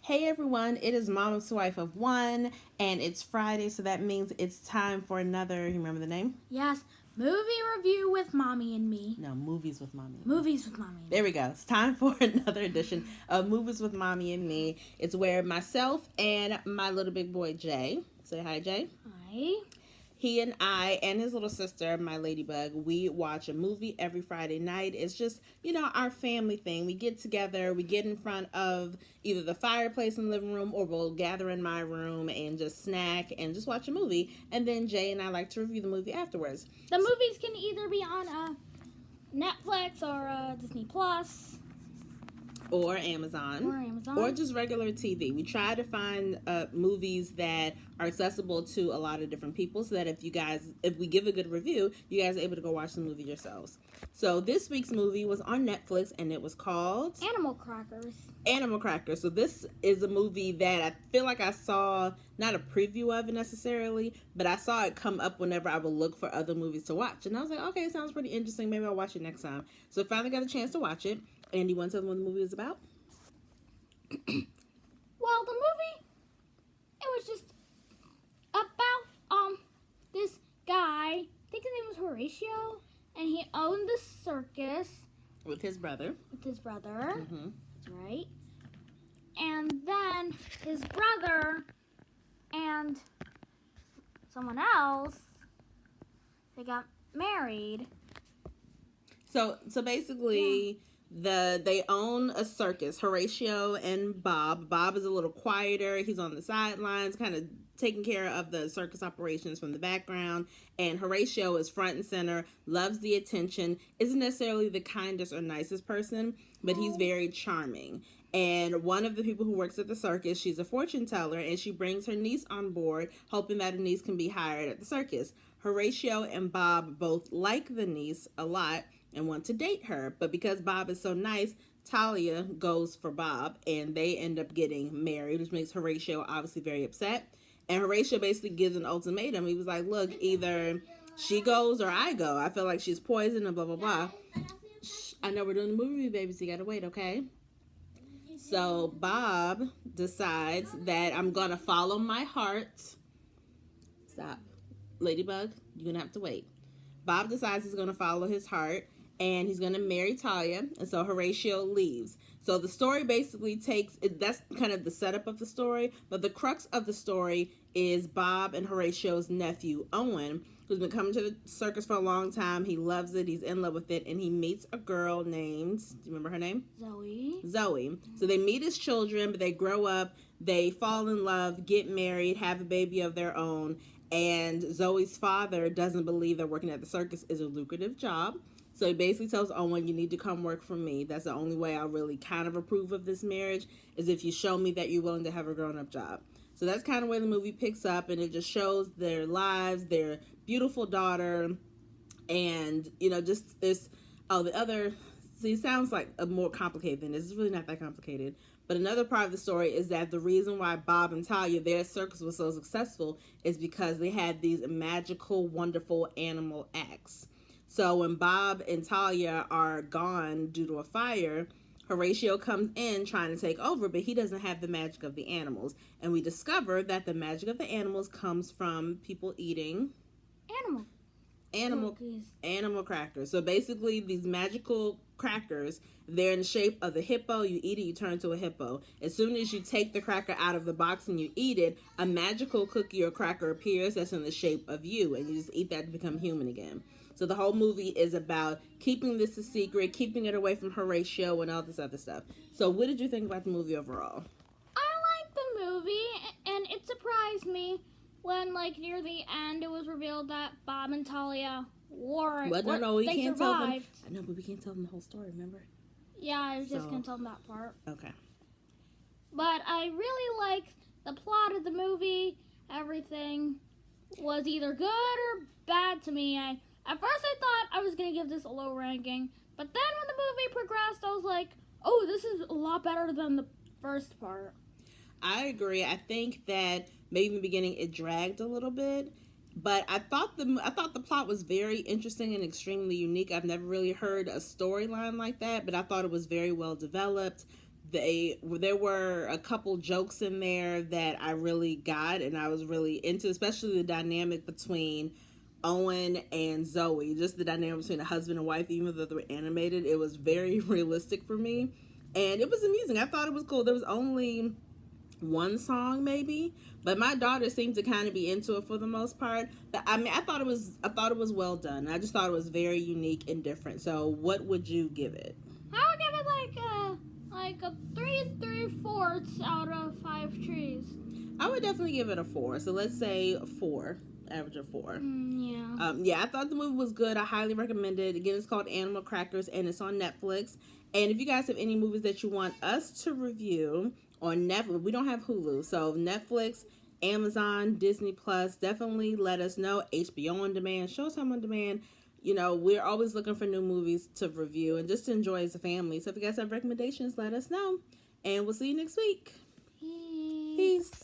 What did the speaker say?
Hey everyone, it is Mama's Wife of One, and it's Friday, so that means it's time for another. You remember the name? Yes, movie review with Mommy and me. No, Movies with Mommy. Movies with Mommy and There we go. It's time for another edition of Movies with Mommy and Me. It's where myself and my little big boy Jay, say hi Jay. Hi. He and I and his little sister, my ladybug, we watch a movie every Friday night. It's just, our family thing. We get together, we get in front of either the fireplace in the living room or we'll gather in my room and just snack and just watch a movie. And then Jay and I like to review the movie afterwards. The movies can either be on Netflix or Disney Plus Or Amazon. Or just regular TV. We try to find movies that are accessible to a lot of different people so that if we give a good review, you guys are able to go watch the movie yourselves. So this week's movie was on Netflix and it was called Animal Crackers. Animal Crackers. So this is a movie that I feel like I saw, not a preview of it necessarily, but I saw it come up whenever I would look for other movies to watch. And I was like, okay, it sounds pretty interesting. Maybe I'll watch it next time. So I finally got a chance to watch it. Andy, you want to tell them what the movie is about? Well, the movie, it was just about this guy. I think his name was Horatio, and he owned the circus With his brother. Mm-hmm. That's right. And then his brother and someone else, they got married. So basically, they own a circus. Horatio and Bob. Bob is a little quieter. He's on the sidelines, kind of taking care of the circus operations from the background. And Horatio is front and center, loves the attention, isn't necessarily the kindest or nicest person, but he's very charming. And one of the people who works at the circus, she's a fortune teller, and she brings her niece on board, hoping that her niece can be hired at the circus. Horatio and Bob both like the niece a lot and want to date her, but because Bob is so nice, Talia goes for Bob, and they end up getting married, which makes Horatio obviously very upset. And Horatio basically gives an ultimatum. He was like, look, either she goes or I go. I feel like she's poisoned and blah, blah, blah. I know we're doing the movie, baby, so you gotta wait, okay? So Bob decides that I'm gonna follow my heart. Stop. Ladybug, you're gonna have to wait. Bob decides he's gonna follow his heart and he's gonna marry Talia, and so Horatio leaves. So the story basically that's kind of the setup of the story, but the crux of the story is Bob and Horatio's nephew, Owen, who's been coming to the circus for a long time. He loves it, he's in love with it, and he meets a girl named, do you remember her name? Zoe. So they meet as children, but they grow up, they fall in love, get married, have a baby of their own, and Zoe's father doesn't believe that working at the circus is a lucrative job. So he basically tells Owen, you need to come work for me. That's the only way I really kind of approve of this marriage, is if you show me that you're willing to have a grown-up job. So that's kind of where the movie picks up, and it just shows their lives, their beautiful daughter, and, just this, it sounds like a more complicated than this. It's really not that complicated. But another part of the story is that the reason why Bob and Talia, their circus was so successful is because they had these magical, wonderful animal acts. So when Bob and Talia are gone due to a fire, Horatio comes in trying to take over, but he doesn't have the magic of the animals. And we discover that the magic of the animals comes from people eating animal crackers. So basically, these magical crackers, they're in the shape of the hippo. You eat it, you turn into a hippo. As soon as you take the cracker out of the box and you eat it, a magical cookie or cracker appears that's in the shape of you, and you just eat that to become human again. So the whole movie is about keeping this a secret, keeping it away from Horatio and all this other stuff. So what did you think about the movie overall? I liked the movie, and it surprised me when, near the end, it was revealed that Bob and Talia were. Well, no, we can't survived. tell them. I know, but we can't tell them the whole story. Remember? Yeah, I was just gonna tell them that part. Okay. But I really liked the plot of the movie. Everything was either good or bad to me. At first I thought I was going to give this a low ranking, but then when the movie progressed, I was like, oh, this is a lot better than the first part. I agree. I think that maybe in the beginning it dragged a little bit, but I thought the plot was very interesting and extremely unique. I've never really heard a storyline like that, but I thought it was very well developed, there were a couple jokes in there that I really got and I was really into, especially the dynamic between Owen and Zoe, just the dynamic between a husband and wife. Even though they were animated, it was very realistic for me, and it was amusing. I thought it was cool. There was only one song maybe, but my daughter seemed to kind of be into it for the most part. But I mean, I thought it was well done. I just thought it was very unique and different. So what would you give it? I would give it like a 3 3/4 out of 5 trees. I would definitely give it a 4. So let's say 4, average of 4. Yeah. Yeah, I thought the movie was good. I highly recommend it. Again, it's called Animal Crackers and it's on Netflix. And if you guys have any movies that you want us to review on Netflix, we don't have Hulu, so Netflix, Amazon, Disney Plus, definitely let us know. HBO on demand, Showtime on demand. You know, we're always looking for new movies to review and just to enjoy as a family. So if you guys have recommendations, let us know. And we'll see you next week. Peace. Peace.